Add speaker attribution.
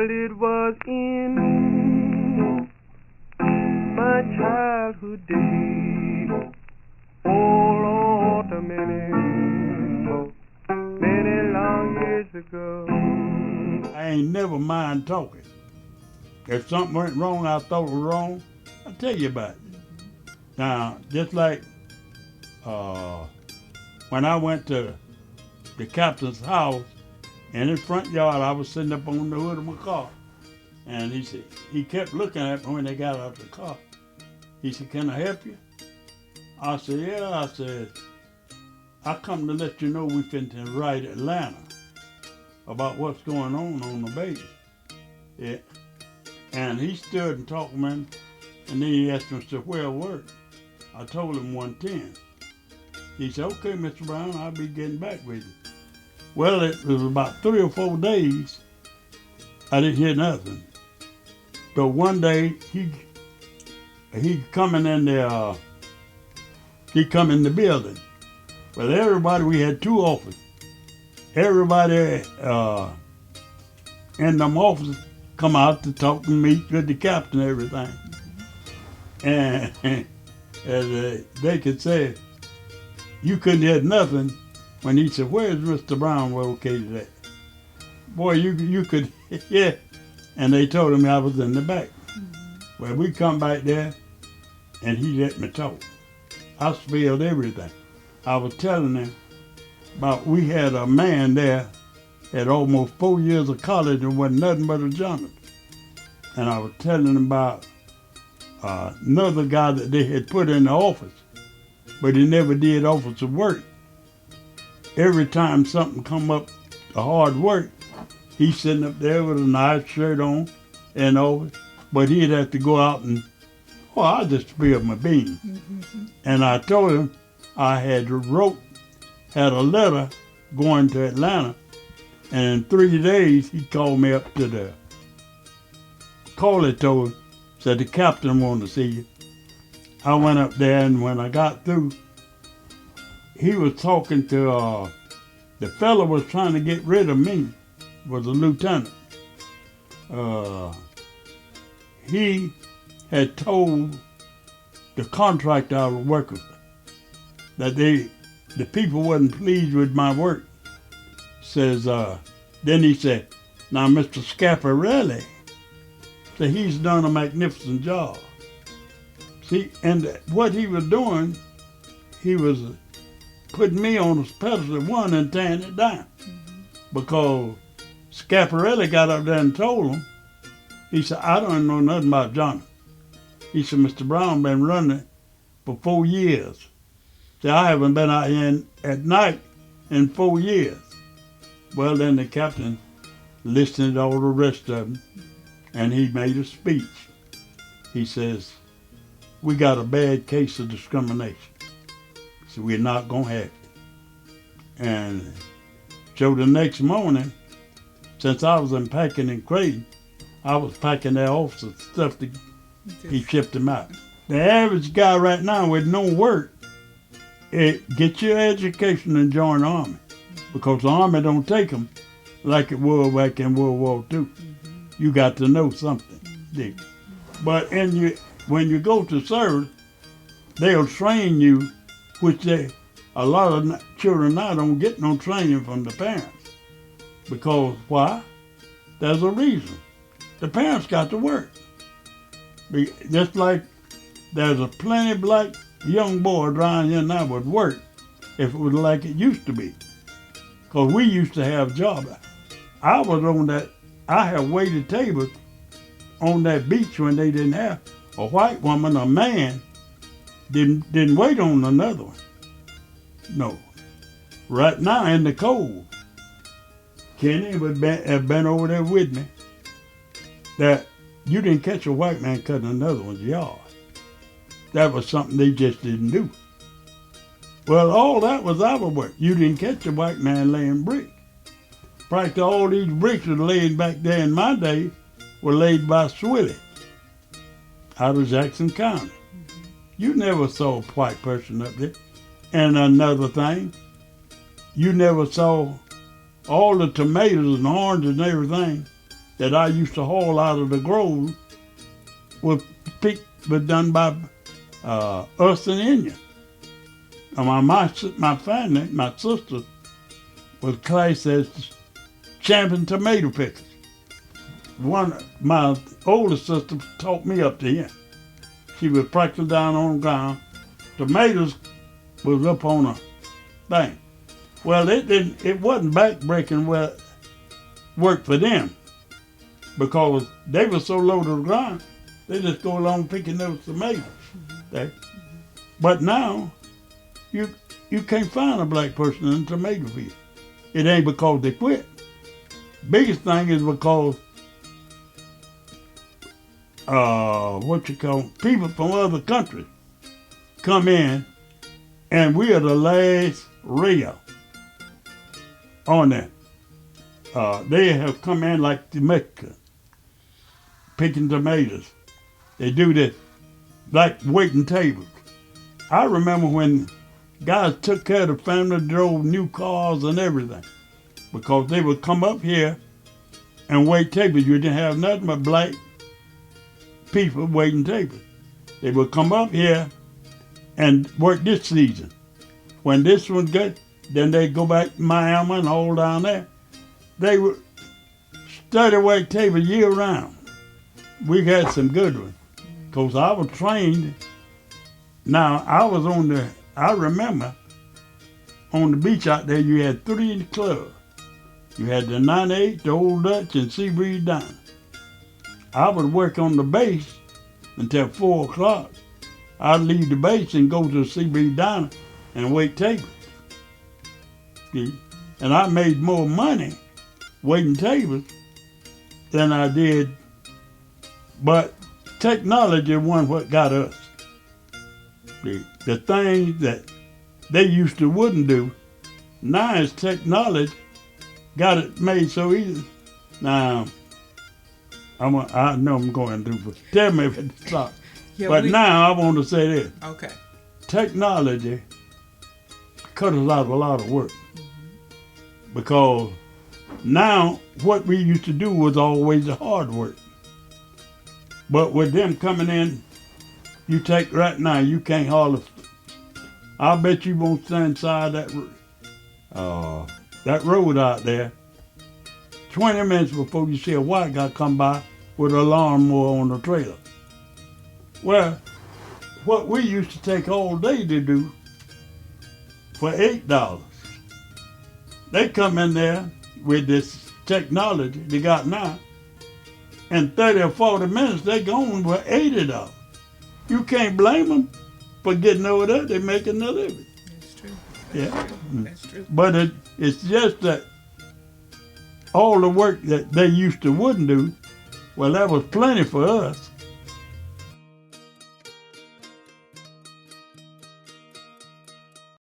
Speaker 1: Well, it was in my childhood days. Oh Lord, many long years ago.
Speaker 2: I ain't never mind talking. If something went wrong, I thought was wrong, I'll tell you about it. Now, just like when I went to the captain's house, in his front yard, I was sitting up on the hood of my car. And he kept looking at me when they got out of the car. He said, "Can I help you?" I said, "Yeah." I said, "I come to let you know we finna write Atlanta about what's going on the base." Yeah. And he stood and talked to me, and then he asked me, said, "Where I work?" I told him 110. He said, "Okay, Mr. Brown, I'll be getting back with you." Well, it was about 3 or 4 days, I didn't hear nothing. But one day, he come in the building. Well, everybody, we had 2 offices. Everybody in them offices come out to talk and meet with the captain and everything. And as they could say, you couldn't hear nothing when he said, "Where's Mr. Brown located at?" Boy, you could hear. And they told him I was in the back. Well, we come back there, and he let me talk. I spilled everything. I was telling him about we had a man there, had almost 4 years of college and wasn't nothing but a janitor. And I was telling him about another guy that they had put in the office, but he never did office work. Every time something come up, a hard work, he's sitting up there with a nice shirt on and office, but he'd have to go out and, I just spilled my beans. And I told him I had a letter going to Atlanta, and in 3 days he called me up to the caller, told him, said the captain wanted to see you. I went up there, and when I got through, he was talking to the fellow was trying to get rid of me, was a lieutenant. He had told the contractor I was working with that the people wasn't pleased with my work. Then he said, "Now, Mr. Scaparelli," said, "he's done a magnificent job." See, and what he was doing, he was putting me on a pedestal one and tearing it down. Because Scaparelli got up there and told him, he said, "I don't know nothing about Johnny." He said, "Mr. Brown been running for 4 years. See, I haven't been out here at night in 4 years." Well, then the captain listened to all the rest of them, and he made a speech. He says, "We got a bad case of discrimination, so we're not going to have it." And so the next morning, since I was unpacking and crating, I was packing their office stuff to he shipped them out. The average guy right now with no work, get your education and join the Army, because the Army don't take them like it was back in World War II. You got to know something. But when you go to service, they'll train you, which a lot of children now don't get no training from the parents. Because why? There's a reason. The parents got to work. Just like there's a plenty black young boys around here now would work if it was like it used to be. Because we used to have jobs. I have waited tables on that beach when they didn't have a white woman, a man, didn't wait on another one. No. Right now in the cold, Kenny would have been over there with me, that you didn't catch a white man cutting another one's yard. That was something they just didn't do. Well, all that was our work. You didn't catch a white man laying brick. Practically all these bricks that were laid back there in my day were laid by Swilly out of Jackson County. You never saw a white person up there. And another thing, you never saw all the tomatoes and oranges and everything that I used to haul out of the grove was done by us and Indians. My family, my sister, was classed as champion tomato pickers. My older sister taught me up to here. She was practically down on the ground. Tomatoes was up on a thing. Well, it wasn't back-breaking work for them because they were so low to the ground, they just go along picking those tomatoes. But now, you can't find a black person in a tomato field. It ain't because they quit. Biggest thing is because people from other countries come in, and we are the last rail on that. They have come in like the Mexicans, picking tomatoes. They do this, like waiting tables. I remember when guys took care of the family, drove new cars and everything, because they would come up here and wait tables. You didn't have nothing but black people waiting tables. They would come up here and work this season. When this one good, then they'd go back to Miami and all down there. They would study wait tables year round. We had some good ones, because I was trained. Now, I remember on the beach out there, you had 3 clubs. You had the 98, the Old Dutch, and Seabreeze Diner. I would work on the base until 4 o'clock. I'd leave the base and go to the Seabreeze Diner and wait tables. See? And I made more money waiting tables than I did, but technology wasn't what got us. The things that they used to wouldn't do, now it's technology got it made so easy. Now, I know I'm going to do, tell me if it's stop. Yeah, but now I want to say this.
Speaker 3: Okay.
Speaker 2: Technology cut us out of a lot of work. Because now what we used to do was always the hard work. But with them coming in, you take right now, you can't hardly, I bet you won't stand inside that road out there 20 minutes before you see a white guy come by with a lawnmower on the trailer. Well, what we used to take all day to do for $8, they come in there with this technology they got now, in 30 or 40 minutes they gone for $80. You can't blame them for getting over there. They're making a living.
Speaker 3: That's true.
Speaker 2: That's true. But it's just that all the work that they used to wouldn't do, well, that was plenty for us.